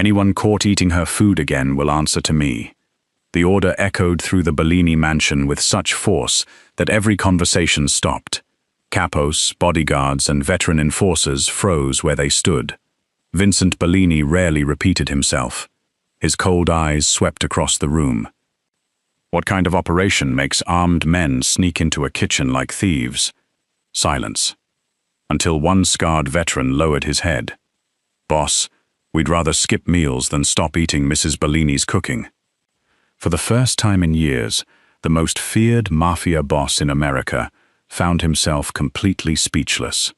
Anyone caught eating her food again will answer to me. The order echoed through the Bellini mansion with such force that every conversation stopped. Capos, bodyguards, and veteran enforcers froze where they stood. Vincent Bellini rarely repeated himself. His cold eyes swept across the room. What kind of operation makes armed men sneak into a kitchen like thieves? Silence. Until one scarred veteran lowered his head. Boss, we'd rather skip meals than stop eating Mrs. Bellini's cooking. For the first time in years, the most feared mafia boss in America found himself completely speechless.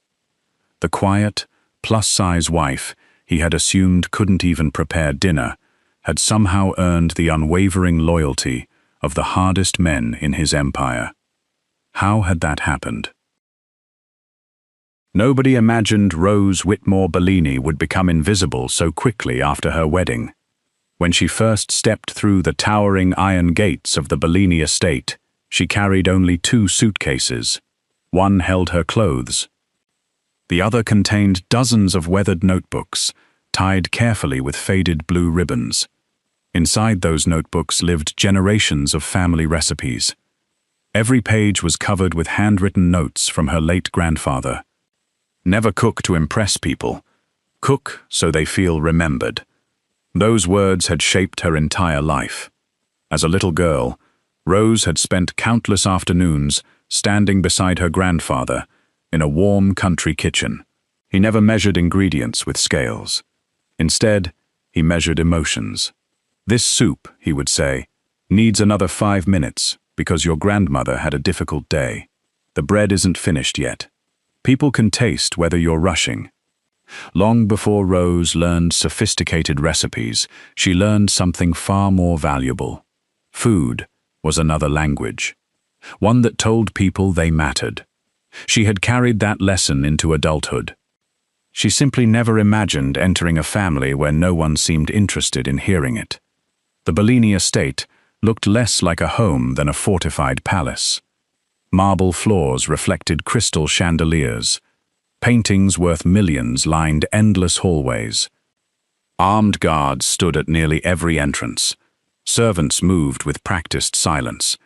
The quiet, plus-size wife he had assumed couldn't even prepare dinner had somehow earned the unwavering loyalty of the hardest men in his empire. How had that happened? Nobody imagined Rose Whitmore Bellini would become invisible so quickly after her wedding. When she first stepped through the towering iron gates of the Bellini estate, she carried only 2 suitcases. One held her clothes. The other contained dozens of weathered notebooks, tied carefully with faded blue ribbons. Inside those notebooks lived generations of family recipes. Every page was covered with handwritten notes from her late grandfather. Never cook to impress people. Cook so they feel remembered. Those words had shaped her entire life. As a little girl, Rose had spent countless afternoons standing beside her grandfather in a warm country kitchen. He never measured ingredients with scales. Instead, he measured emotions. "This soup," he would say, "needs another 5 minutes because your grandmother had a difficult day. The bread isn't finished yet. People can taste whether you're rushing." Long before Rose learned sophisticated recipes, she learned something far more valuable. Food was another language, one that told people they mattered. She had carried that lesson into adulthood. She simply never imagined entering a family where no one seemed interested in hearing it. The Bellini estate looked less like a home than a fortified palace. Marble floors reflected crystal chandeliers. Paintings worth millions lined endless hallways. Armed guards stood at nearly every entrance. Servants moved with practiced silence.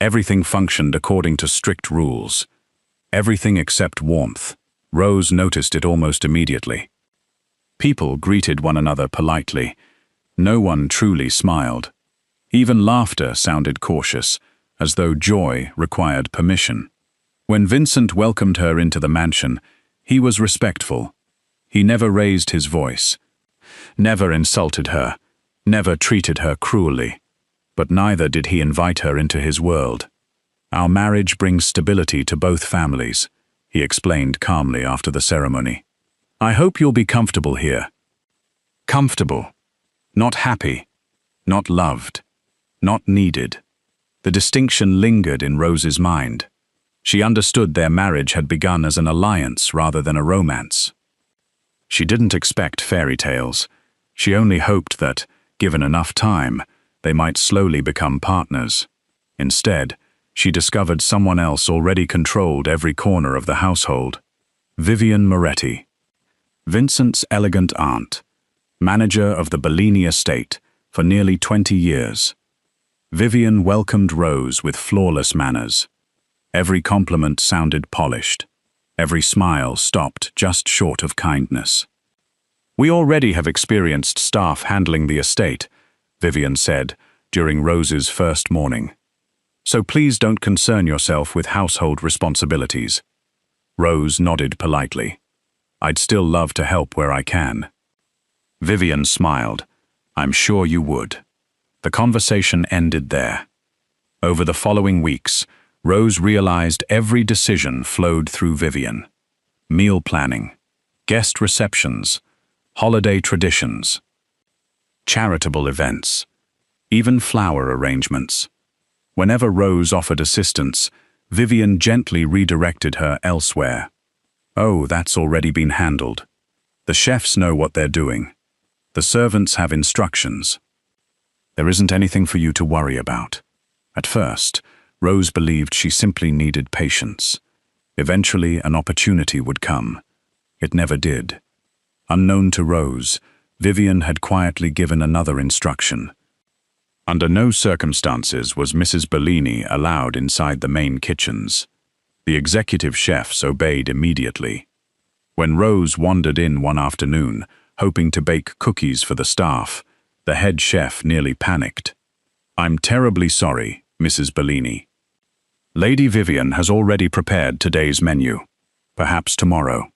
Everything functioned according to strict rules. Everything except warmth. Rose noticed it almost immediately. People greeted one another politely. No one truly smiled. Even laughter sounded cautious, as though joy required permission. When Vincent welcomed her into the mansion, he was respectful. He never raised his voice, never insulted her, never treated her cruelly. But neither did he invite her into his world. "Our marriage brings stability to both families," he explained calmly after the ceremony. "I hope you'll be comfortable here." Comfortable. Not happy. Not loved. Not needed. The distinction lingered in Rose's mind. She understood their marriage had begun as an alliance rather than a romance. She didn't expect fairy tales. She only hoped that, given enough time, they might slowly become partners. Instead, she discovered someone else already controlled every corner of the household. Vivian Moretti, Vincent's elegant aunt, manager of the Bellini estate for nearly 20 years. Vivian welcomed Rose with flawless manners. Every compliment sounded polished. Every smile stopped just short of kindness. "We already have experienced staff handling the estate," Vivian said during Rose's first morning. "So please don't concern yourself with household responsibilities." Rose nodded politely. "I'd still love to help where I can." Vivian smiled. "I'm sure you would." The conversation ended there. Over the following weeks, Rose realized every decision flowed through Vivian. Meal planning, guest receptions, holiday traditions, charitable events, even flower arrangements. Whenever Rose offered assistance, Vivian gently redirected her elsewhere. "Oh, that's already been handled. The chefs know what they're doing. The servants have instructions. There isn't anything for you to worry about." At first, Rose believed she simply needed patience. Eventually, an opportunity would come. It never did. Unknown to Rose, Vivian had quietly given another instruction. Under no circumstances was Mrs. Bellini allowed inside the main kitchens. The executive chefs obeyed immediately. When Rose wandered in one afternoon, hoping to bake cookies for the staff, the head chef nearly panicked. "I'm terribly sorry, Mrs. Bellini. Lady Vivian has already prepared today's menu. Perhaps tomorrow."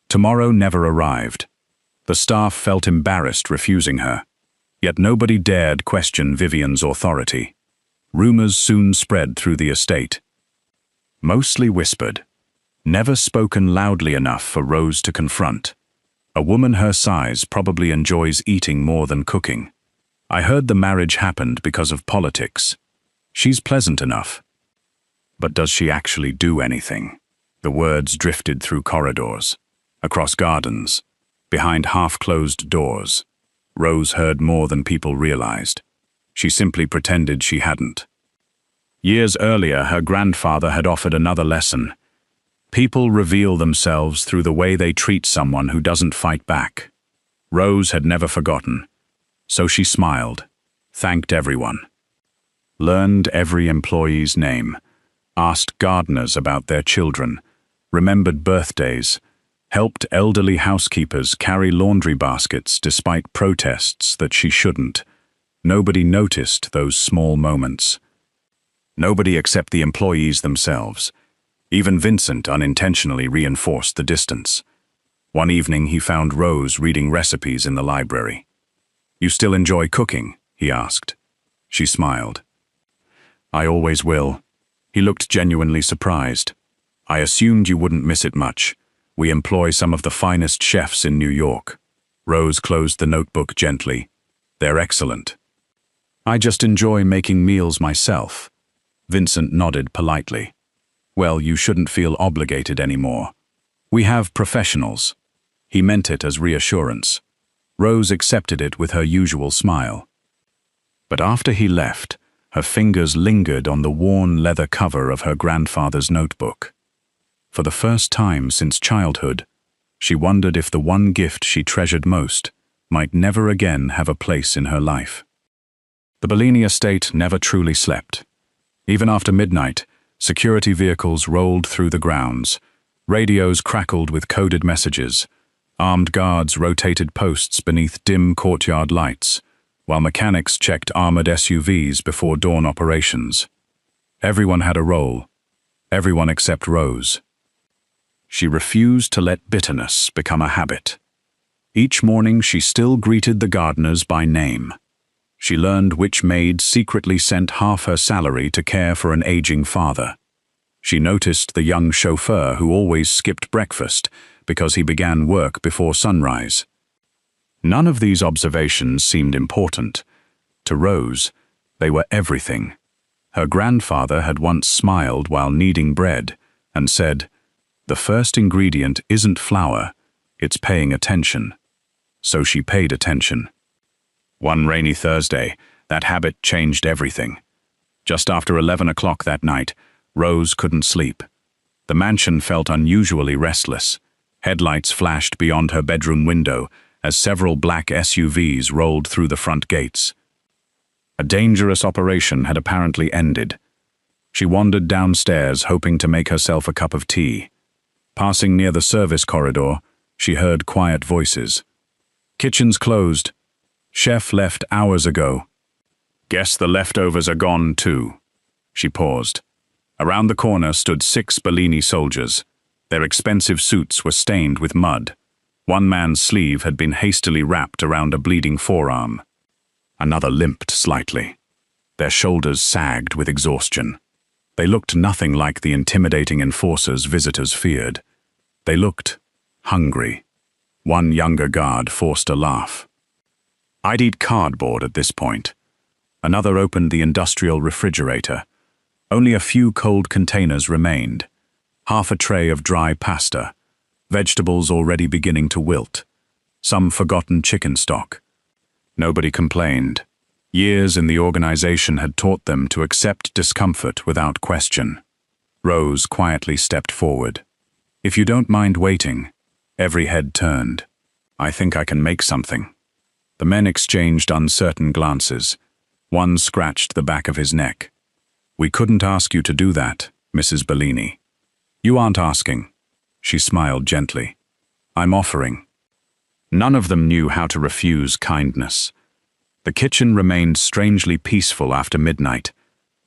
Tomorrow never arrived. The staff felt embarrassed refusing her. Yet nobody dared question Vivian's authority. Rumors soon spread through the estate. Mostly whispered. Never spoken loudly enough for Rose to confront. A woman her size probably enjoys eating more than cooking. "I heard the marriage happened because of politics. She's pleasant enough. But does she actually do anything?" The words drifted through corridors, across gardens, behind half-closed doors. Rose heard more than people realized. She simply pretended she hadn't. Years earlier, her grandfather had offered another lesson. People reveal themselves through the way they treat someone who doesn't fight back. Rose had never forgotten. So she smiled, thanked everyone, learned every employee's name, asked gardeners about their children, remembered birthdays, helped elderly housekeepers carry laundry baskets despite protests that she shouldn't. Nobody noticed those small moments. Nobody except the employees themselves. Even Vincent unintentionally reinforced the distance. One evening he found Rose reading recipes in the library. "You still enjoy cooking?" he asked. She smiled. "I always will." He looked genuinely surprised. "I assumed you wouldn't miss it much. We employ some of the finest chefs in New York." Rose closed the notebook gently. "They're excellent." "I just enjoy making meals myself." Vincent nodded politely. "Well, you shouldn't feel obligated anymore. We have professionals." He meant it as reassurance. Rose accepted it with her usual smile. But after he left, her fingers lingered on the worn leather cover of her grandfather's notebook. For the first time since childhood, she wondered if the one gift she treasured most might never again have a place in her life. The Bellini estate never truly slept. Even after midnight, security vehicles rolled through the grounds. Radios crackled with coded messages. Armed guards rotated posts beneath dim courtyard lights, while mechanics checked armored SUVs before dawn operations. Everyone had a role. Everyone except Rose. She refused to let bitterness become a habit. Each morning she still greeted the gardeners by name. She learned which maid secretly sent half her salary to care for an aging father. She noticed the young chauffeur who always skipped breakfast because he began work before sunrise. None of these observations seemed important. To Rose, they were everything. Her grandfather had once smiled while kneading bread and said, "The first ingredient isn't flour, it's paying attention." So she paid attention. One rainy Thursday, that habit changed everything. Just after 11 o'clock that night, Rose couldn't sleep. The mansion felt unusually restless. Headlights flashed beyond her bedroom window as several black SUVs rolled through the front gates. A dangerous operation had apparently ended. She wandered downstairs, hoping to make herself a cup of tea. Passing near the service corridor, she heard quiet voices. "Kitchen's closed. Chef left hours ago. Guess the leftovers are gone too." She paused. Around the corner stood 6 Bellini soldiers. Their expensive suits were stained with mud. One man's sleeve had been hastily wrapped around a bleeding forearm. Another limped slightly. Their shoulders sagged with exhaustion. They looked nothing like the intimidating enforcers visitors feared. They looked hungry. One younger guard forced a laugh. "I'd eat cardboard at this point." Another opened the industrial refrigerator. Only a few cold containers remained. Half a tray of dry pasta. Vegetables already beginning to wilt. Some forgotten chicken stock. Nobody complained. Years in the organization had taught them to accept discomfort without question. Rose quietly stepped forward. "If you don't mind waiting." Every head turned. "I think I can make something." The men exchanged uncertain glances. One scratched the back of his neck. "We couldn't ask you to do that, Mrs. Bellini." "You aren't asking." She smiled gently. "I'm offering." None of them knew how to refuse kindness. The kitchen remained strangely peaceful after midnight.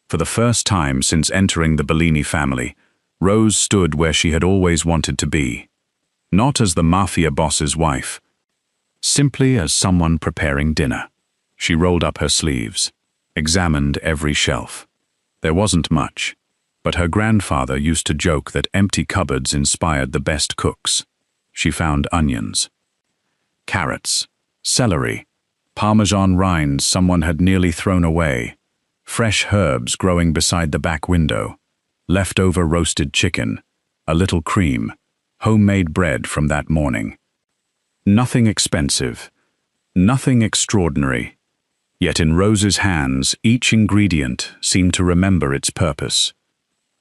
For the first time since entering the Bellini family, Rose stood where she had always wanted to be. Not as the Mafia boss's wife, simply as someone preparing dinner. She rolled up her sleeves, examined every shelf. There wasn't much, but her grandfather used to joke that empty cupboards inspired the best cooks. She found onions, carrots, celery, Parmesan rinds someone had nearly thrown away, fresh herbs growing beside the back window, leftover roasted chicken, a little cream, homemade bread from that morning. Nothing expensive, nothing extraordinary, yet in Rose's hands each ingredient seemed to remember its purpose.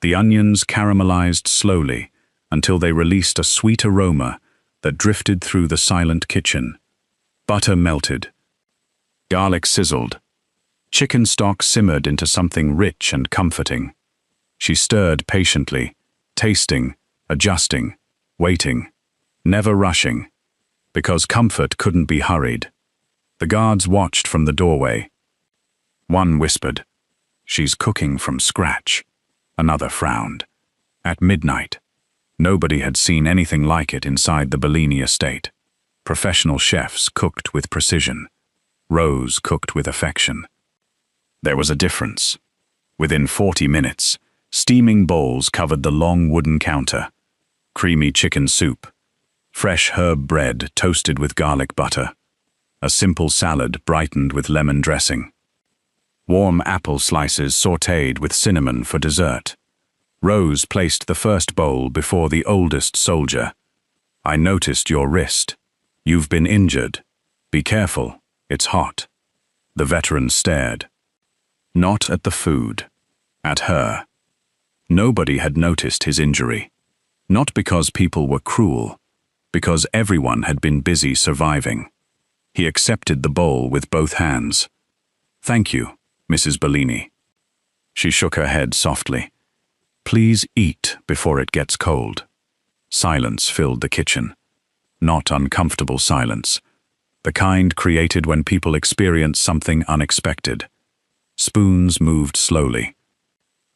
The onions caramelized slowly until they released a sweet aroma that drifted through the silent kitchen. Butter melted. Garlic sizzled. Chicken stock simmered into something rich and comforting. She stirred patiently, tasting, adjusting, waiting, never rushing, because comfort couldn't be hurried. The guards watched from the doorway. One whispered, "She's cooking from scratch." Another frowned. At midnight, nobody had seen anything like it inside the Bellini estate. Professional chefs cooked with precision. Rose cooked with affection. There was a difference. Within 40 minutes, steaming bowls covered the long wooden counter. Creamy chicken soup, fresh herb bread toasted with garlic butter, a simple salad brightened with lemon dressing, warm apple slices sautéed with cinnamon for dessert. Rose placed the first bowl before the oldest soldier. "I noticed your wrist. You've been injured. Be careful, it's hot." The veteran stared. Not at the food, at her. Nobody had noticed his injury. Not because people were cruel, because everyone had been busy surviving. He accepted the bowl with both hands. "Thank you, Mrs. Bellini." She shook her head softly. "Please eat before it gets cold." Silence filled the kitchen. Not uncomfortable silence. The kind created when people experience something unexpected. Spoons moved slowly.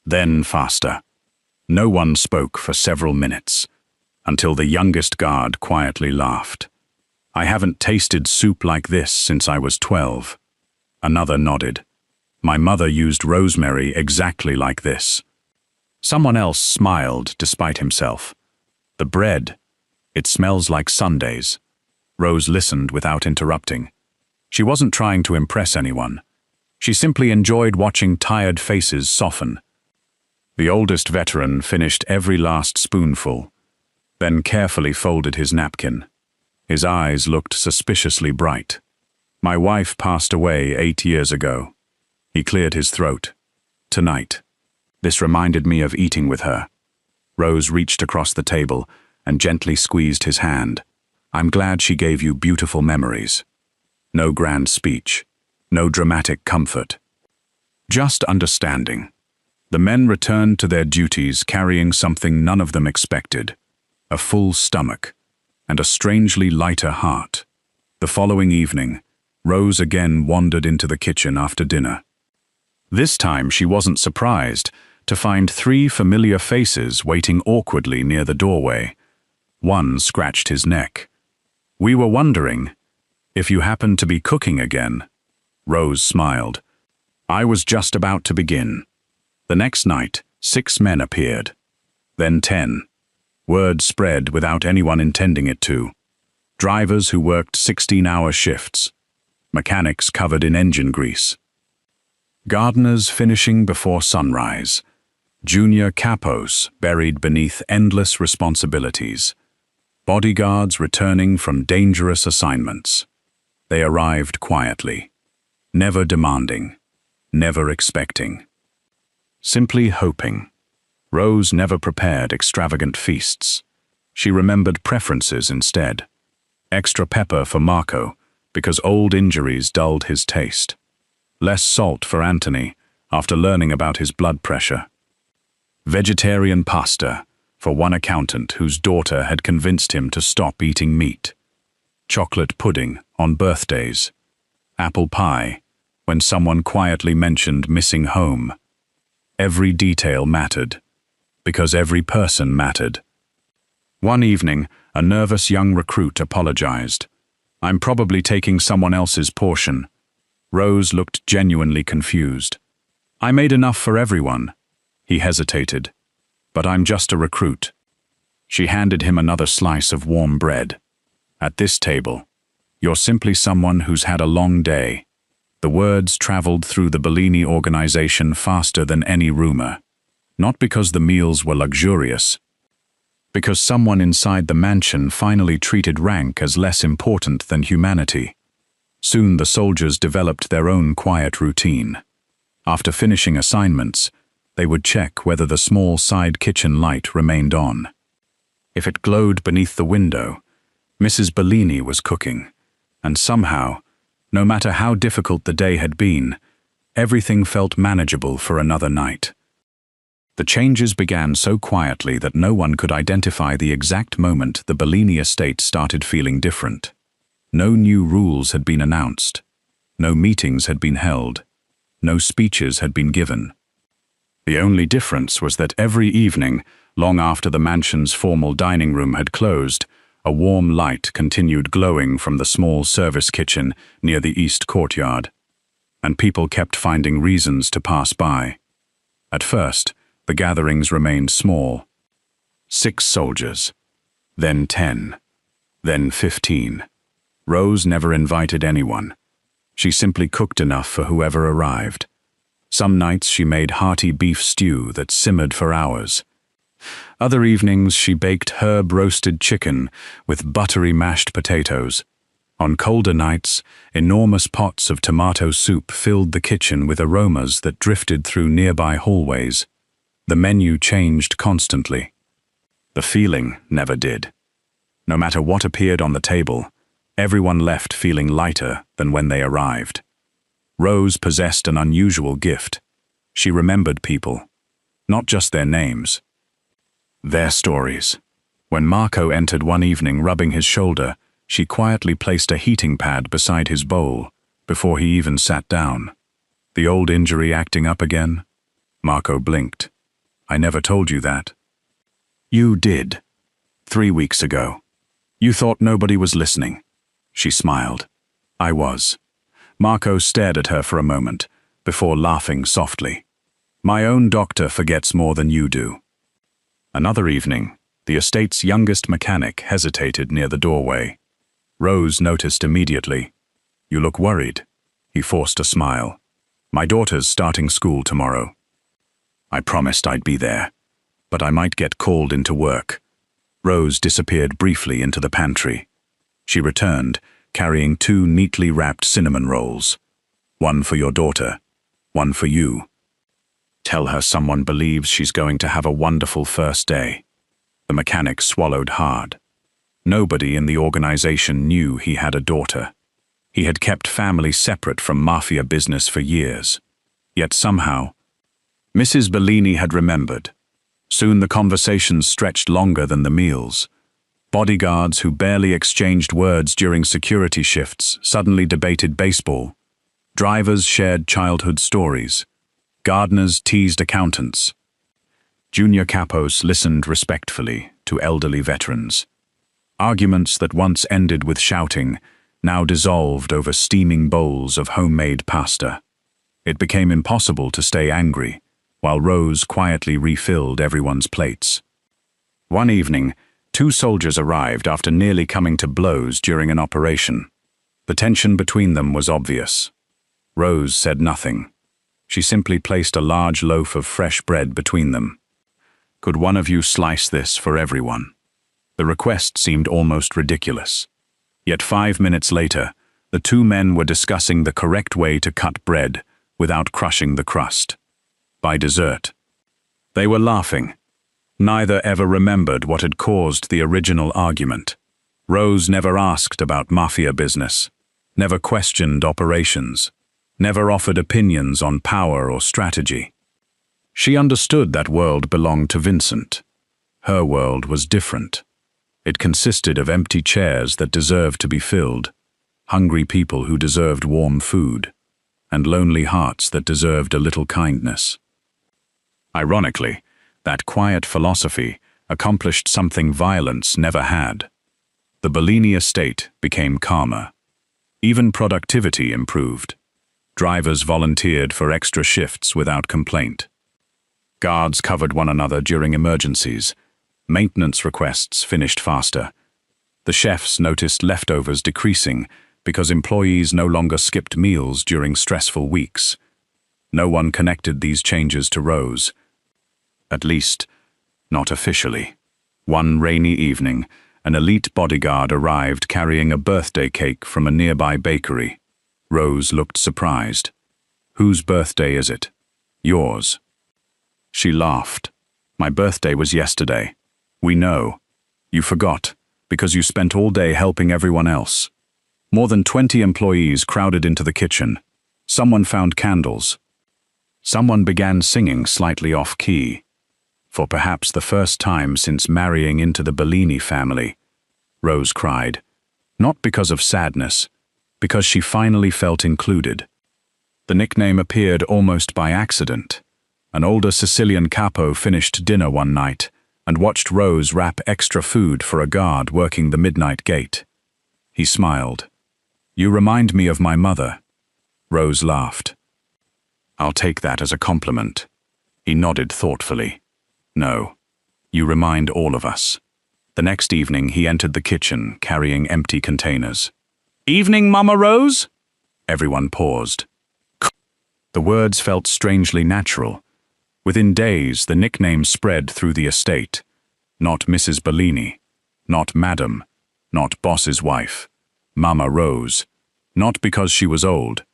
Then faster. No one spoke for several minutes, until the youngest guard quietly laughed. "I haven't tasted soup like this since I was 12. Another nodded. "My mother used rosemary exactly like this." Someone else smiled despite himself. "The bread, it smells like Sundays." Rose listened without interrupting. She wasn't trying to impress anyone. She simply enjoyed watching tired faces soften. The oldest veteran finished every last spoonful, then carefully folded his napkin. His eyes looked suspiciously bright. "My wife passed away 8 years ago." He cleared his throat. "Tonight. This reminded me of eating with her." Rose reached across the table and gently squeezed his hand. "I'm glad she gave you beautiful memories." No grand speech, no dramatic comfort. Just understanding. The men returned to their duties carrying something none of them expected. A full stomach and a strangely lighter heart. The following evening, Rose again wandered into the kitchen after dinner. This time she wasn't surprised to find 3 familiar faces waiting awkwardly near the doorway. One scratched his neck. "We were wondering if you happened to be cooking again." Rose smiled. "I was just about to begin." The next night, 6 men appeared. Then 10. Word spread without anyone intending it to. Drivers who worked 16-hour shifts. Mechanics covered in engine grease. Gardeners finishing before sunrise. Junior capos buried beneath endless responsibilities. Bodyguards returning from dangerous assignments. They arrived quietly, never demanding, never expecting. Simply hoping. Rose never prepared extravagant feasts. She remembered preferences instead. Extra pepper for Marco, because old injuries dulled his taste. Less salt for Anthony after learning about his blood pressure. Vegetarian pasta for one accountant whose daughter had convinced him to stop eating meat. Chocolate pudding on birthdays. Apple pie when someone quietly mentioned missing home. Every detail mattered, because every person mattered. One evening, a nervous young recruit apologized. "I'm probably taking someone else's portion." Rose looked genuinely confused. "I made enough for everyone." He hesitated. "But I'm just a recruit." She handed him another slice of warm bread. "At this table, you're simply someone who's had a long day." The words traveled through the Bellini organization faster than any rumor. Not because the meals were luxurious, because someone inside the mansion finally treated rank as less important than humanity. Soon the soldiers developed their own quiet routine. After finishing assignments, they would check whether the small side kitchen light remained on. If it glowed beneath the window, Mrs. Bellini was cooking, and somehow, no matter how difficult the day had been, everything felt manageable for another night. The changes began so quietly that no one could identify the exact moment the Bellini estate started feeling different. No new rules had been announced. No meetings had been held. No speeches had been given. The only difference was that every evening, long after the mansion's formal dining room had closed, a warm light continued glowing from the small service kitchen near the east courtyard, and people kept finding reasons to pass by. At first, the gatherings remained small. 6 soldiers, then 10, then 15. Rose never invited anyone. She simply cooked enough for whoever arrived. Some nights she made hearty beef stew that simmered for hours. Other evenings she baked herb-roasted chicken with buttery mashed potatoes. On colder nights, enormous pots of tomato soup filled the kitchen with aromas that drifted through nearby hallways. The menu changed constantly. The feeling never did. No matter what appeared on the table, everyone left feeling lighter than when they arrived. Rose possessed an unusual gift. She remembered people, not just their names. Their stories. When Marco entered one evening rubbing his shoulder, she quietly placed a heating pad beside his bowl before he even sat down. The old injury acting up again? Marco blinked. "I never told you that." "You did. 3 weeks ago. You thought nobody was listening." She smiled. "I was." Marco stared at her for a moment before laughing softly. "My own doctor forgets more than you do." Another evening, the estate's youngest mechanic hesitated near the doorway. Rose noticed immediately. "You look worried." He forced a smile. "My daughter's starting school tomorrow. I promised I'd be there, but I might get called into work." Rose disappeared briefly into the pantry. She returned, carrying 2 neatly wrapped cinnamon rolls. "One for your daughter, one for you. Tell her someone believes she's going to have a wonderful first day." The mechanic swallowed hard. Nobody in the organization knew he had a daughter. He had kept family separate from Mafia business for years. Yet somehow, Mrs. Bellini had remembered. Soon the conversations stretched longer than the meals. Bodyguards who barely exchanged words during security shifts suddenly debated baseball. Drivers shared childhood stories. Gardeners teased accountants. Junior capos listened respectfully to elderly veterans. Arguments that once ended with shouting now dissolved over steaming bowls of homemade pasta. It became impossible to stay angry, while Rose quietly refilled everyone's plates. One evening, 2 soldiers arrived after nearly coming to blows during an operation. The tension between them was obvious. Rose said nothing. She simply placed a large loaf of fresh bread between them. "Could one of you slice this for everyone?" The request seemed almost ridiculous. Yet 5 minutes later, the 2 men were discussing the correct way to cut bread without crushing the crust. By dessert, they were laughing. Neither ever remembered what had caused the original argument. Rose never asked about Mafia business. never questioned operations, never offered opinions on power or strategy. She understood that world belonged to Vincent. Her world was different. It consisted of empty chairs that deserved to be filled, hungry people who deserved warm food, and lonely hearts that deserved a little kindness. Ironically, that quiet philosophy accomplished something violence never had. The Bellini estate became calmer. Even productivity improved. Drivers volunteered for extra shifts without complaint. Guards covered one another during emergencies. Maintenance requests finished faster. The chefs noticed leftovers decreasing because employees no longer skipped meals during stressful weeks. No one connected these changes to Rose. At least, not officially. One rainy evening, an elite bodyguard arrived carrying a birthday cake from a nearby bakery. Rose looked surprised. "Whose birthday is it?" "Yours." She laughed. "My birthday was yesterday." "We know. You forgot, because you spent all day helping everyone else." More than 20 employees crowded into the kitchen. Someone found candles. Someone began singing slightly off-key. For perhaps the first time since marrying into the Bellini family, Rose cried. Not because of sadness, because she finally felt included. The nickname appeared almost by accident. An older Sicilian capo finished dinner one night and watched Rose wrap extra food for a guard working the midnight gate. He smiled. "You remind me of my mother." Rose laughed. "I'll take that as a compliment." He nodded thoughtfully. "No, you remind all of us." The next evening he entered the kitchen carrying empty containers. "Evening, Mama Rose?" Everyone paused. The words felt strangely natural. Within days, the nickname spread through the estate. Not Mrs. Bellini, not Madam, not Boss's wife. Mama Rose. Not because she was old.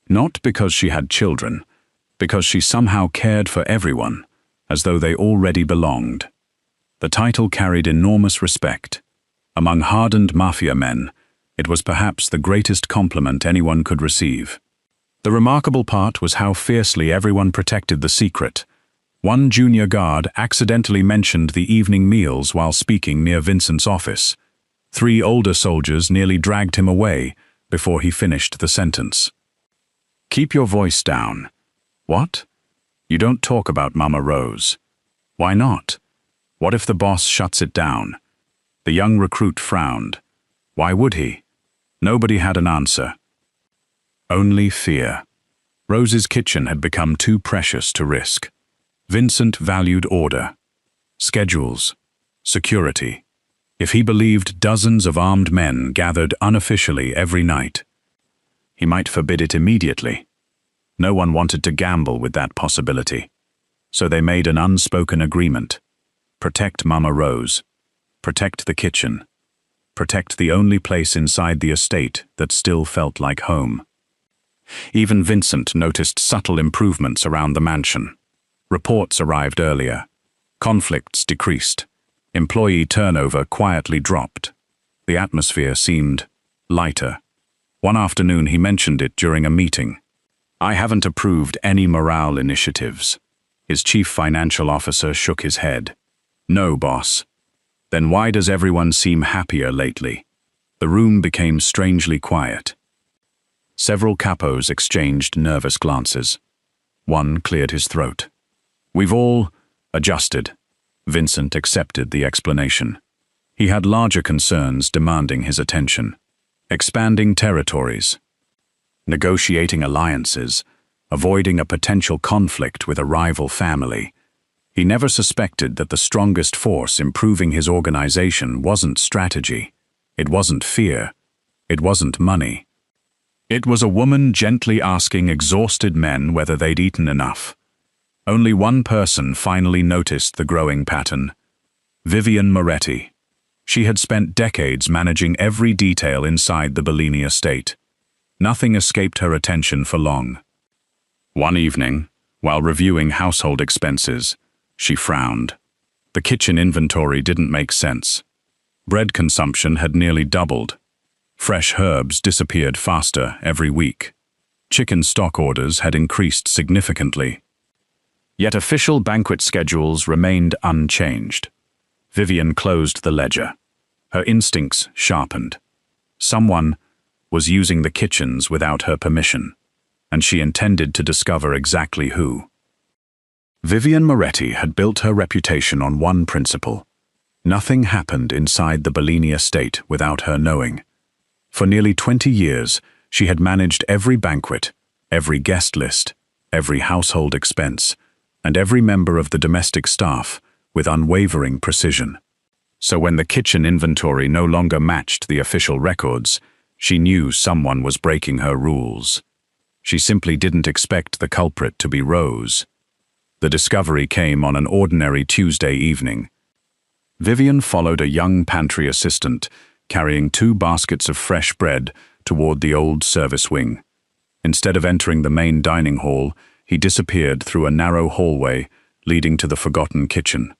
Not because she had children, because she somehow cared for everyone, as though they already belonged. The title carried enormous respect. Among hardened Mafia men, it was perhaps the greatest compliment anyone could receive. The remarkable part was how fiercely everyone protected the secret. One junior guard accidentally mentioned the evening meals while speaking near Vincent's office. 3 older soldiers nearly dragged him away before he finished the sentence. "Keep your voice down." "What? You don't talk about Mama Rose." "Why not? What if the boss shuts it down?" The young recruit frowned. Why would he? Nobody had an answer. Only fear. Rose's kitchen had become too precious to risk. Vincent valued order, schedules, security. If he believed dozens of armed men gathered unofficially every night, he might forbid it immediately. No one wanted to gamble with that possibility. So they made an unspoken agreement. Protect Mama Rose. Protect the kitchen. Protect the only place inside the estate that still felt like home. Even Vincent noticed subtle improvements around the mansion. Reports arrived earlier. Conflicts decreased. Employee turnover quietly dropped. The atmosphere seemed lighter. One afternoon he mentioned it during a meeting. "I haven't approved any morale initiatives." His chief financial officer shook his head. "No, boss." "Then why does everyone seem happier lately?" The room became strangely quiet. Several capos exchanged nervous glances. One cleared his throat. "We've all adjusted." Vincent accepted the explanation. He had larger concerns demanding his attention. Expanding territories, negotiating alliances, avoiding a potential conflict with a rival family. He never suspected that the strongest force improving his organization wasn't strategy. It wasn't fear. It wasn't money. It was a woman gently asking exhausted men whether they'd eaten enough. Only one person finally noticed the growing pattern. Vivian Moretti. She had spent decades managing every detail inside the Bellini estate. Nothing escaped her attention for long. One evening, while reviewing household expenses, she frowned. The kitchen inventory didn't make sense. Bread consumption had nearly doubled. Fresh herbs disappeared faster every week. Chicken stock orders had increased significantly. Yet official banquet schedules remained unchanged. Vivian closed the ledger. Her instincts sharpened. Someone was using the kitchens without her permission, and she intended to discover exactly who. Vivian Moretti had built her reputation on one principle. Nothing happened inside the Bellini estate without her knowing. For nearly 20 years, she had managed every banquet, every guest list, every household expense, and every member of the domestic staff with unwavering precision. So when the kitchen inventory no longer matched the official records, she knew someone was breaking her rules. She simply didn't expect the culprit to be Rose. The discovery came on an ordinary Tuesday evening. Vivian followed a young pantry assistant carrying 2 baskets of fresh bread toward the old service wing. Instead of entering the main dining hall, he disappeared through a narrow hallway leading to the forgotten kitchen.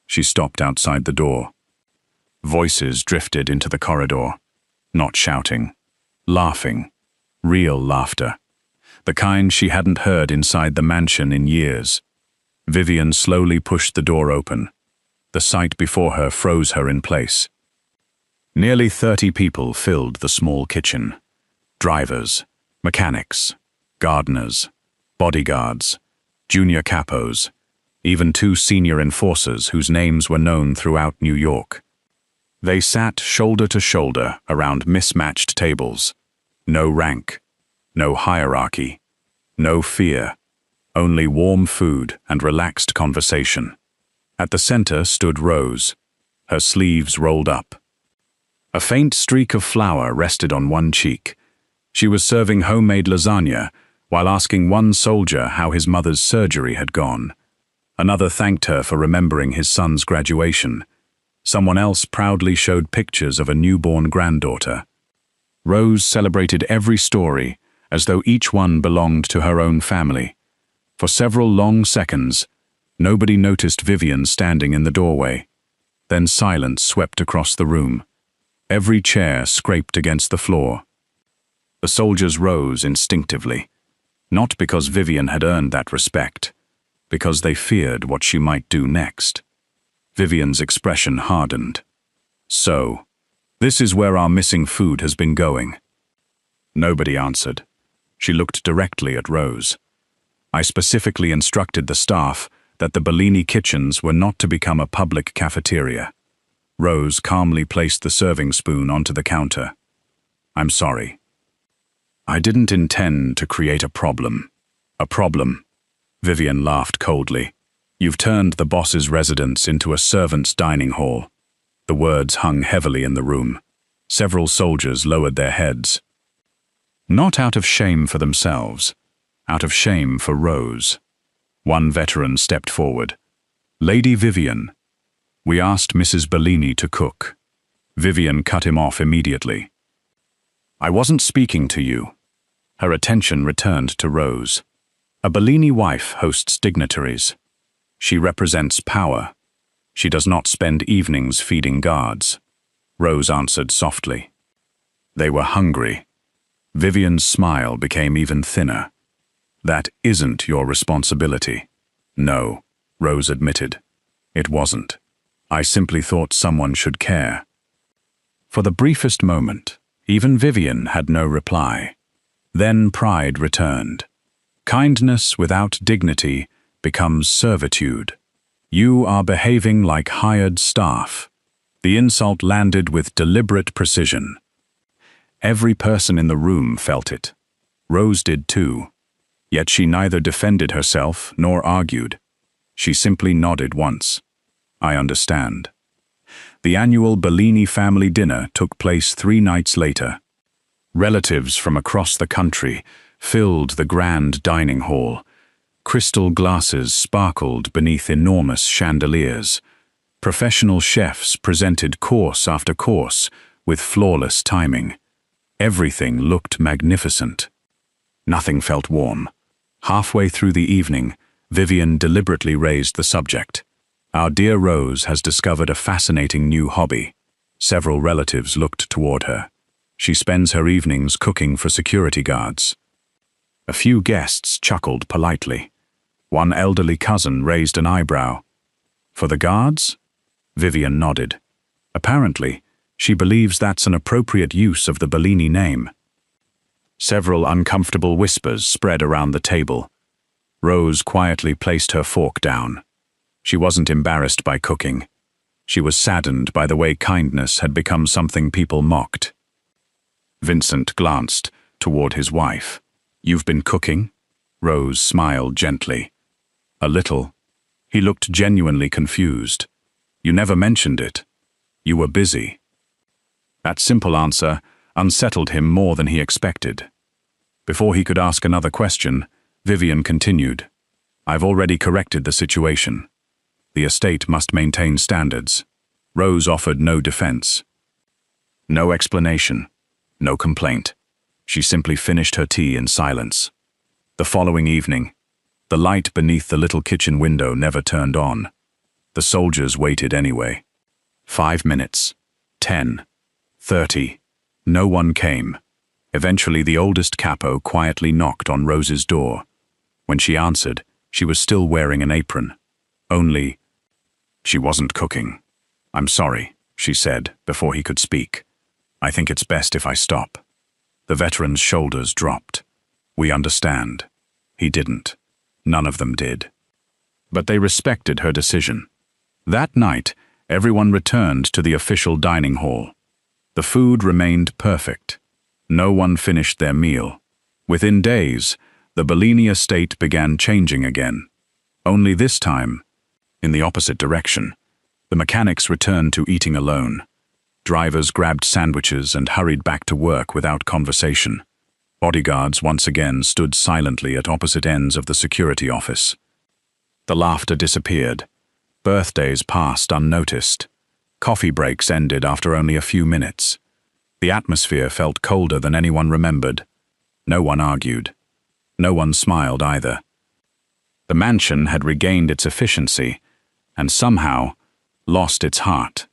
She stopped outside the door. Voices drifted into the corridor. Not shouting, laughing, real laughter. The kind she hadn't heard inside the mansion in years. Vivian slowly pushed the door open. The sight before her froze her in place. Nearly 30 people filled the small kitchen. Drivers, mechanics, gardeners, bodyguards, junior capos, even 2 senior enforcers whose names were known throughout New York. They sat shoulder to shoulder around mismatched tables. No rank, no hierarchy, no fear, only warm food and relaxed conversation. At the center stood Rose, her sleeves rolled up. A faint streak of flour rested on one cheek. She was serving homemade lasagna while asking one soldier how his mother's surgery had gone. Another thanked her for remembering his son's graduation. Someone else proudly showed pictures of a newborn granddaughter. Rose celebrated every story as though each one belonged to her own family. For several long seconds, nobody noticed Vivian standing in the doorway. Then silence swept across the room. Every chair scraped against the floor. The soldiers rose instinctively, not because Vivian had earned that respect, because they feared what she might do next. Vivian's expression hardened. So, this is where our missing food has been going. Nobody answered. She looked directly at Rose. I specifically instructed the staff that the Bellini kitchens were not to become a public cafeteria. Rose calmly placed the serving spoon onto the counter. I'm sorry. I didn't intend to create a problem. A problem. Vivian laughed coldly. You've turned the boss's residence into a servant's dining hall. The words hung heavily in the room. Several soldiers lowered their heads. Not out of shame for themselves, out of shame for Rose. One veteran stepped forward. Lady Vivian, we asked Mrs. Bellini to cook. Vivian cut him off immediately. I wasn't speaking to you. Her attention returned to Rose. A Bellini wife hosts dignitaries. She represents power. She does not spend evenings feeding guards. Rose answered softly. They were hungry. Vivian's smile became even thinner. That isn't your responsibility. No, Rose admitted. It wasn't. I simply thought someone should care. For the briefest moment, even Vivian had no reply. Then pride returned. Kindness without dignity becomes servitude. You are behaving like hired staff. The insult landed with deliberate precision. Every person in the room felt it. Rose did too. Yet she neither defended herself nor argued. She simply nodded once. I understand. The annual Bellini family dinner took place 3 nights later. Relatives from across the country filled the grand dining hall. Crystal glasses sparkled beneath enormous chandeliers. Professional chefs presented course after course with flawless timing. Everything looked magnificent. Nothing felt warm. Halfway through the evening, Vivian deliberately raised the subject. Our dear Rose has discovered a fascinating new hobby. Several relatives looked toward her. She spends her evenings cooking for security guards. A few guests chuckled politely. One elderly cousin raised an eyebrow. For the guards? Vivian nodded. Apparently, she believes that's an appropriate use of the Bellini name. Several uncomfortable whispers spread around the table. Rose quietly placed her fork down. She wasn't embarrassed by cooking. She was saddened by the way kindness had become something people mocked. Vincent glanced toward his wife. "You've been cooking?" Rose smiled gently. "A little." He looked genuinely confused. "You never mentioned it. You were busy." That simple answer unsettled him more than he expected. Before he could ask another question, Vivian continued, "I've already corrected the situation. The estate must maintain standards." Rose offered no defense. No explanation. No complaint. She simply finished her tea in silence. The following evening, the light beneath the little kitchen window never turned on. The soldiers waited anyway. 5 minutes. 10. 30. No one came. Eventually, the oldest capo quietly knocked on Rose's door. When she answered, she was still wearing an apron. Only, she wasn't cooking. "I'm sorry," she said before he could speak. "I think it's best if I stop." The veteran's shoulders dropped. "We understand." He didn't. None of them did. But they respected her decision. That night, everyone returned to the official dining hall. The food remained perfect. No one finished their meal. Within days, the Bellini estate began changing again. Only this time, in the opposite direction. The mechanics returned to eating alone. Drivers grabbed sandwiches and hurried back to work without conversation. Bodyguards once again stood silently at opposite ends of the security office. The laughter disappeared. Birthdays passed unnoticed. Coffee breaks ended after only a few minutes. The atmosphere felt colder than anyone remembered. No one argued. No one smiled either. The mansion had regained its efficiency, and somehow lost its heart.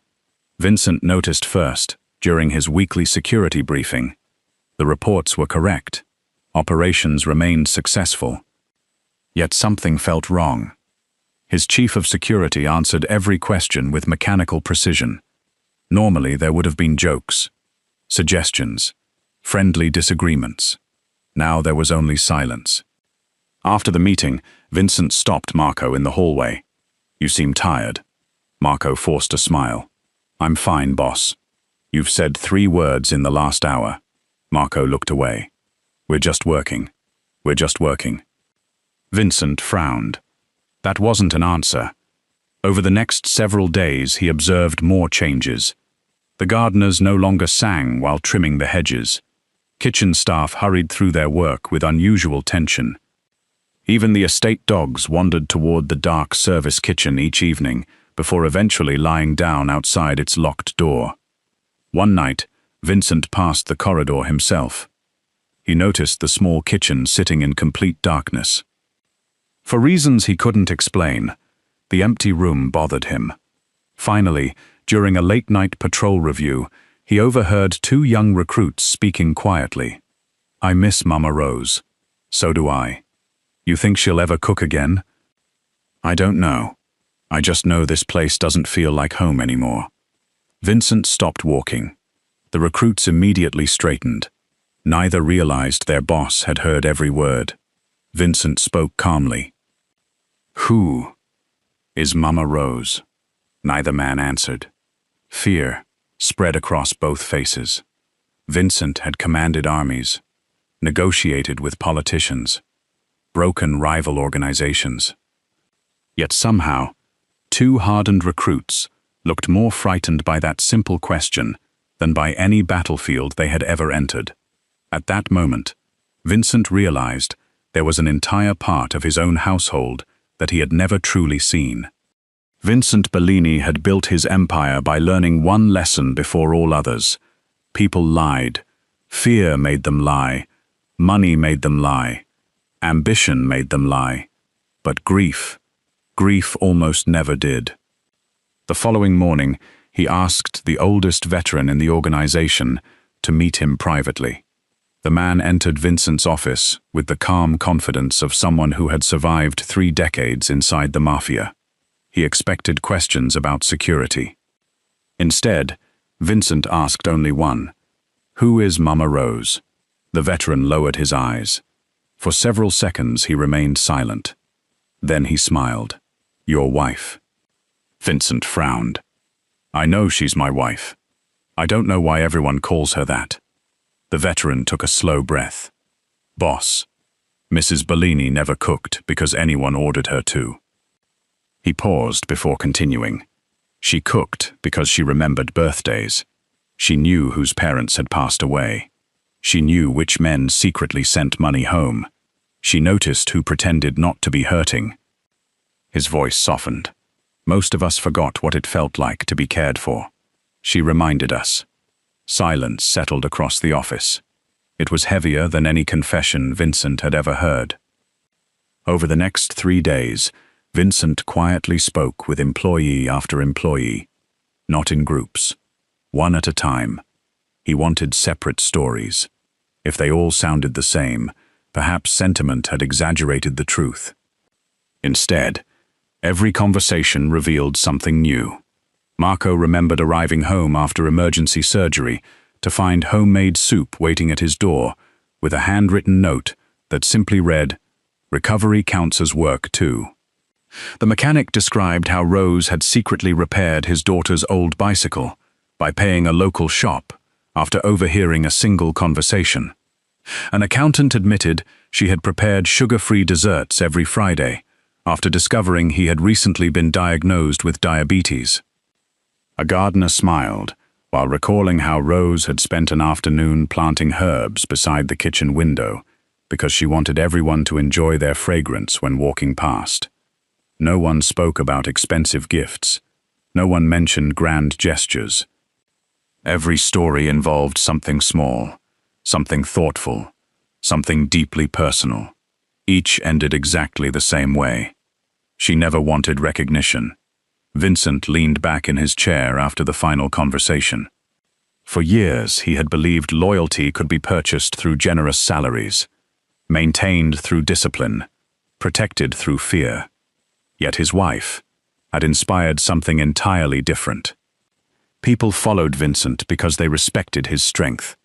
Vincent noticed first, during his weekly security briefing. The reports were correct. Operations remained successful. Yet something felt wrong. His chief of security answered every question with mechanical precision. Normally there would have been jokes, suggestions, friendly disagreements. Now there was only silence. After the meeting, Vincent stopped Marco in the hallway. "You seem tired." Marco forced a smile. "I'm fine, boss. You've said 3 words in the last hour." Marco looked away. "We're just working. We're just working." Vincent frowned. That wasn't an answer. Over the next several days, he observed more changes. The gardeners no longer sang while trimming the hedges. Kitchen staff hurried through their work with unusual tension. Even the estate dogs wandered toward the dark service kitchen each evening before eventually lying down outside its locked door. One night, Vincent passed the corridor himself. He noticed the small kitchen sitting in complete darkness. For reasons he couldn't explain, the empty room bothered him. Finally, during a late-night patrol review, he overheard 2 young recruits speaking quietly. "I miss Mama Rose." "So do I." "You think she'll ever cook again?" "I don't know. I just know this place doesn't feel like home anymore." Vincent stopped walking. The recruits immediately straightened. Neither realized their boss had heard every word. Vincent spoke calmly. "Who is Mama Rose?" Neither man answered. Fear spread across both faces. Vincent had commanded armies, negotiated with politicians, broken rival organizations. Yet somehow, 2 hardened recruits looked more frightened by that simple question than by any battlefield they had ever entered. At that moment, Vincent realized there was an entire part of his own household that he had never truly seen. Vincent Bellini had built his empire by learning one lesson before all others. People lied. Fear made them lie. Money made them lie. Ambition made them lie. But grief almost never did. The following morning, he asked the oldest veteran in the organization to meet him privately. The man entered Vincent's office with the calm confidence of someone who had survived 3 decades inside the Mafia. He expected questions about security. Instead, Vincent asked only one: "Who is Mama Rose?" The veteran lowered his eyes. For several seconds he remained silent. Then he smiled. "Your wife." Vincent frowned. "I know she's my wife. I don't know why everyone calls her that." The veteran took a slow breath. "Boss, Mrs. Bellini never cooked because anyone ordered her to." He paused before continuing. "She cooked because she remembered birthdays. She knew whose parents had passed away. She knew which men secretly sent money home. She noticed who pretended not to be hurting." His voice softened. "Most of us forgot what it felt like to be cared for. She reminded us." Silence settled across the office. It was heavier than any confession Vincent had ever heard. Over the next 3 days, Vincent quietly spoke with employee after employee, not in groups, one at a time. He wanted separate stories. If they all sounded the same, perhaps sentiment had exaggerated the truth. Instead, every conversation revealed something new. Marco remembered arriving home after emergency surgery to find homemade soup waiting at his door with a handwritten note that simply read, "Recovery counts as work too." The mechanic described how Rose had secretly repaired his daughter's old bicycle by paying a local shop after overhearing a single conversation. An accountant admitted she had prepared sugar-free desserts every Friday after discovering he had recently been diagnosed with diabetes. A gardener smiled while recalling how Rose had spent an afternoon planting herbs beside the kitchen window because she wanted everyone to enjoy their fragrance when walking past. No one spoke about expensive gifts. No one mentioned grand gestures. Every story involved something small, something thoughtful, something deeply personal. Each ended exactly the same way. She never wanted recognition. Vincent leaned back in his chair after the final conversation. For years, he had believed loyalty could be purchased through generous salaries, maintained through discipline, protected through fear. Yet his wife had inspired something entirely different. People followed Vincent because they respected his strength.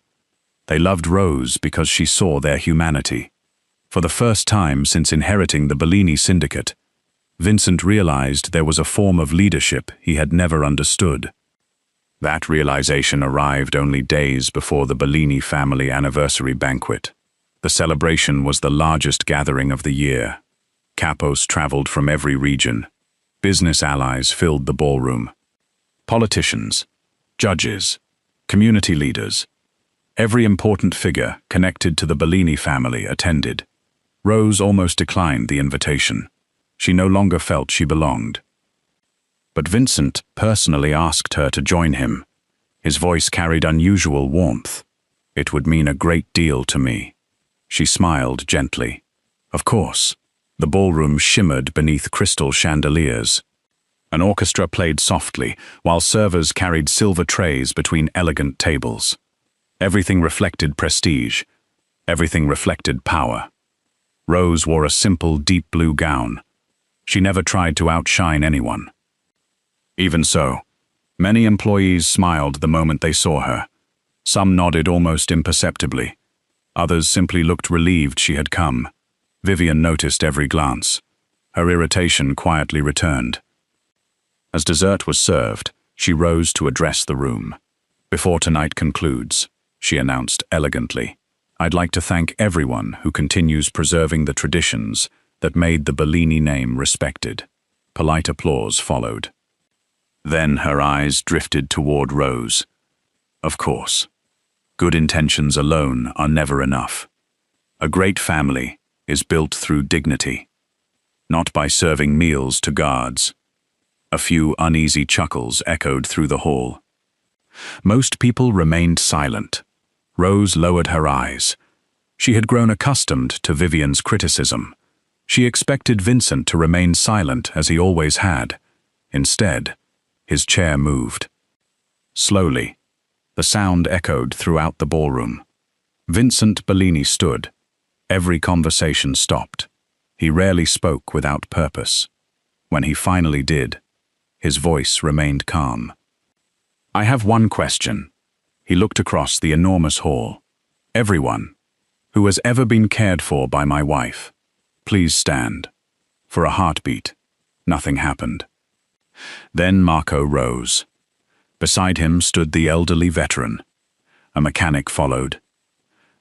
They loved Rose because she saw their humanity. For the first time since inheriting the Bellini syndicate, Vincent realized there was a form of leadership he had never understood. That realization arrived only days before the Bellini family anniversary banquet. The celebration was the largest gathering of the year. Capos traveled from every region. Business allies filled the ballroom. Politicians, judges, community leaders. Every important figure connected to the Bellini family attended. Rose almost declined the invitation. She no longer felt she belonged. But Vincent personally asked her to join him. His voice carried unusual warmth. "It would mean a great deal to me." She smiled gently. "Of course." The ballroom shimmered beneath crystal chandeliers. An orchestra played softly, while servers carried silver trays between elegant tables. Everything reflected prestige. Everything reflected power. Rose wore a simple, deep blue gown. She never tried to outshine anyone. Even so, many employees smiled the moment they saw her. Some nodded almost imperceptibly. Others simply looked relieved she had come. Vivian noticed every glance. Her irritation quietly returned. As dessert was served, she rose to address the room. "Before tonight concludes," she announced elegantly, "I'd like to thank everyone who continues preserving the traditions that made the Bellini name respected." Polite applause followed. Then her eyes drifted toward Rose. Of course, good intentions alone are never enough. A great family is built through dignity, not by serving meals to guards. A few uneasy chuckles echoed through the hall. Most people remained silent. Rose lowered her eyes. She had grown accustomed to Vivian's criticism. She expected Vincent to remain silent as he always had. Instead, his chair moved. Slowly, The sound echoed throughout the ballroom. Vincent Bellini stood. Every conversation stopped. He rarely spoke without purpose. When he finally did, his voice remained calm. "I have one question." He looked across the enormous hall. "Everyone who has ever been cared for by my wife, please stand." For a heartbeat, nothing happened. Then Marco rose. Beside him stood the elderly veteran. A mechanic followed.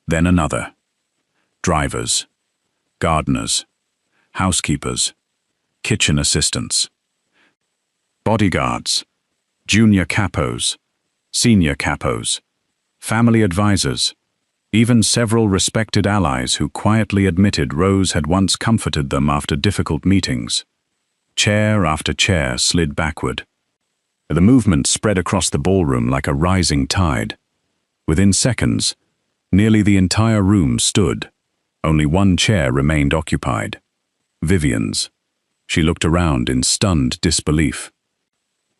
Then another. Drivers, gardeners, housekeepers, kitchen assistants, bodyguards, junior capos, senior capos, family advisors, even several respected allies who quietly admitted Rose had once comforted them after difficult meetings. Chair after chair slid backward. The movement spread across the ballroom like a rising tide. Within seconds, nearly the entire room stood. Only one chair remained occupied. Vivian's. She looked around in stunned disbelief.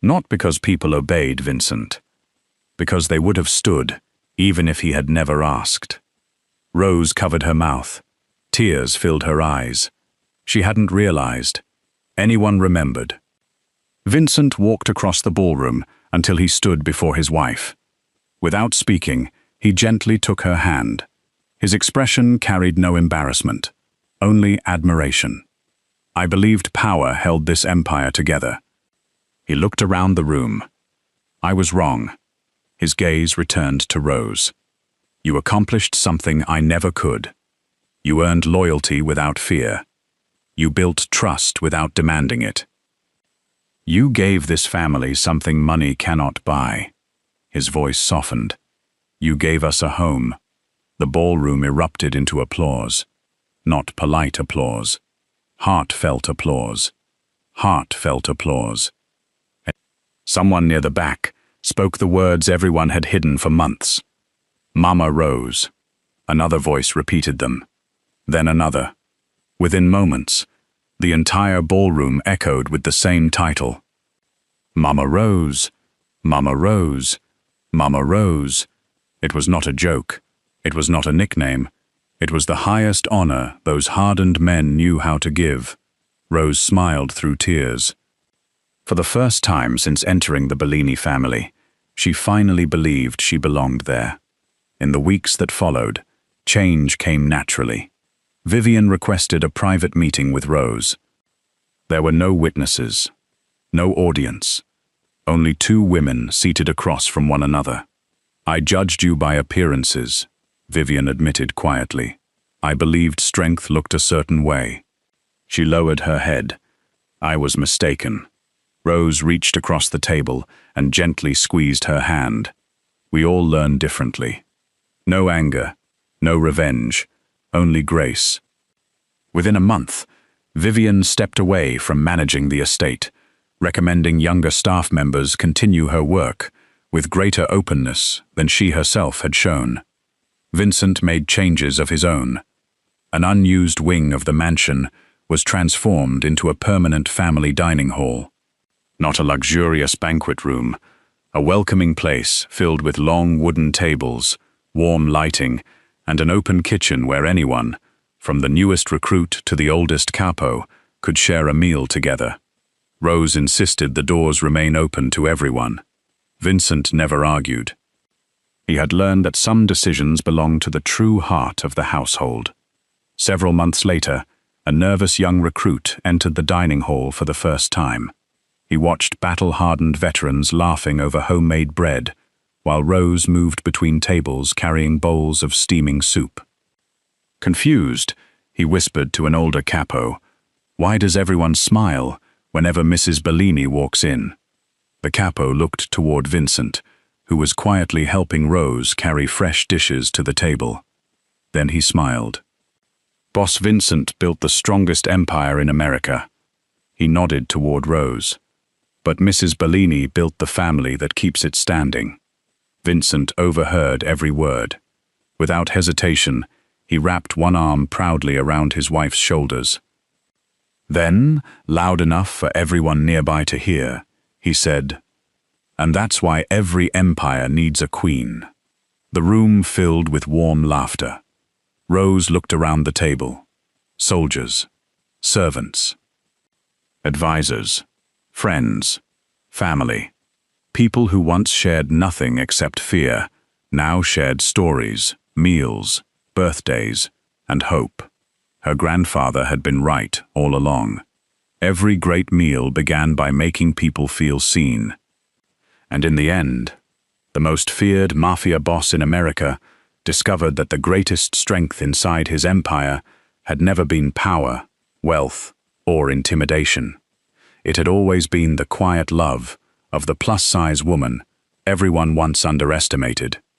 Not because people obeyed Vincent, because they would have stood, even if he had never asked. Rose covered her mouth. Tears filled her eyes. She hadn't realized. Anyone remembered. Vincent walked across the ballroom until he stood before his wife. Without speaking, he gently took her hand. His expression carried no embarrassment, only admiration. "I believed power held this empire together." He looked around the room. "I was wrong." His gaze returned to Rose. "You accomplished something I never could. You earned loyalty without fear. You built trust without demanding it. You gave this family something money cannot buy." His voice softened. "You gave us a home." The ballroom erupted into applause. Not polite applause. Heartfelt applause. Heartfelt applause. Someone near the back spoke the words everyone had hidden for months. "Mama Rose." Another voice repeated them. Then another. Within moments, the entire ballroom echoed with the same title. "Mama Rose, Mama Rose, Mama Rose." It was not a joke. It was not a nickname. It was the highest honor those hardened men knew how to give. Rose smiled through tears. For the first time since entering the Bellini family, she finally believed she belonged there. In the weeks that followed, change came naturally. Vivian requested a private meeting with Rose. There were no witnesses, no audience, only two women seated across from one another. "I judged you by appearances," Vivian admitted quietly. "I believed strength looked a certain way." She lowered her head. "I was mistaken." Rose reached across the table and gently squeezed her hand. "We all learn differently. No anger, no revenge, only grace." Within a month, Vivian stepped away from managing the estate, recommending younger staff members continue her work with greater openness than she herself had shown. Vincent made changes of his own. An unused wing of the mansion was transformed into a permanent family dining hall. Not a luxurious banquet room, a welcoming place filled with long wooden tables, warm lighting, and an open kitchen where anyone, from the newest recruit to the oldest capo, could share a meal together. Rose insisted the doors remain open to everyone. Vincent never argued. He had learned that some decisions belonged to the true heart of the household. Several months later, a nervous young recruit entered the dining hall for the first time. He watched battle-hardened veterans laughing over homemade bread, while Rose moved between tables carrying bowls of steaming soup. Confused, he whispered to an older capo, "Why does everyone smile whenever Mrs. Bellini walks in?" The capo looked toward Vincent, who was quietly helping Rose carry fresh dishes to the table. Then he smiled. "Boss Vincent built the strongest empire in America." He nodded toward Rose. "But Mrs. Bellini built the family that keeps it standing." Vincent overheard every word. Without hesitation, he wrapped one arm proudly around his wife's shoulders. Then, loud enough for everyone nearby to hear, he said, And that's why every empire needs a queen. The room filled with warm laughter. Rose looked around the table. Soldiers, servants, advisors, friends, family. People who once shared nothing except fear, now shared stories, meals, birthdays, and hope. Her grandfather had been right all along. Every great meal began by making people feel seen. And in the end, the most feared mafia boss in America discovered that the greatest strength inside his empire had never been power, wealth, or intimidation. It had always been the quiet love of the plus-size woman everyone once underestimated.